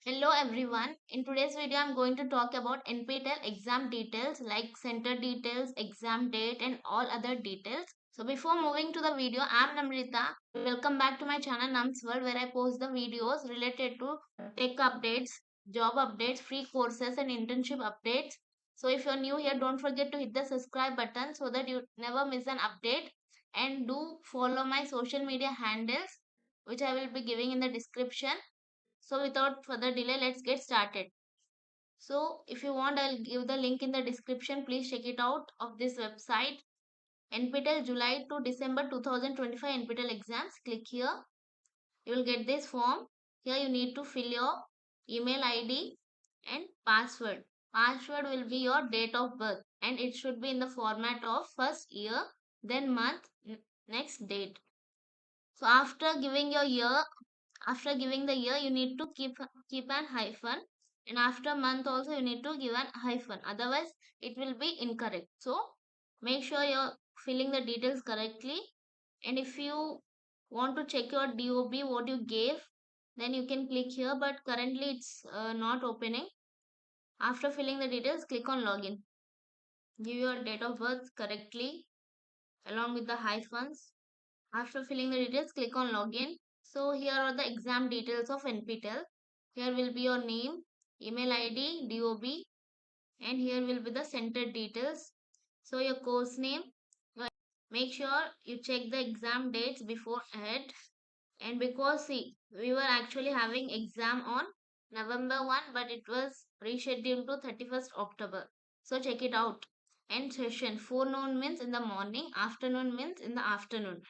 Hello everyone. In today's video, I'm going to talk about NPTEL exam details like center details, exam date, and all other details. So before moving to the video, I'm Namrita. Welcome back to my channel Nam's World, where I post the videos related to tech updates, job updates, free courses, and internship updates. So if you're new here, don't forget to hit the subscribe button so that you never miss an update. And do follow my social media handles, which I will be giving in the description. So without further delay, let's get started. So if you want, I'll give the link in the description. Please check it out of this website. NPTEL July to December 2025 NPTEL exams. Click here. You will get this form. Here you need to fill your email ID and password. Password will be your date of birth and it should be in the format of first year, then month, next date. So after giving the year, you need to keep an hyphen, and after month also you need to give an hyphen. Otherwise, it will be incorrect. So make sure you're filling the details correctly. And if you want to check your DOB what you gave, then you can click here. But currently it's not opening. After filling the details, click on login. Give your date of birth correctly along with the hyphens. After filling the details, click on login. So here are the exam details of NPTEL. Here will be your name, email ID, DOB, and here will be the center details. So your course name. Make sure you check the exam dates before ahead. And because see, we were actually having exam on November 1, but it was rescheduled to 31st October. So check it out. And session forenoon means in the morning, afternoon means in the afternoon.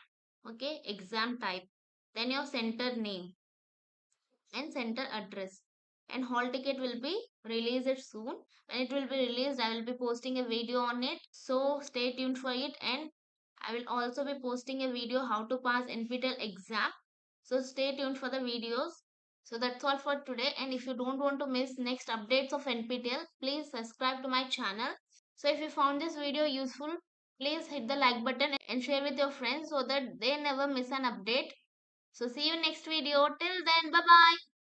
Okay, exam type, then your center name and center address, and hall ticket will be released soon. When it will be released, I will be posting a video on it, so stay tuned for it. And I will also be posting a video how to pass NPTEL exam, so stay tuned for the videos. So that's all for today, and if you don't want to miss next updates of NPTEL, please subscribe to my channel. So if you found this video useful, please hit the like button and share with your friends so that they never miss an update. So see you next video. Till then, bye bye.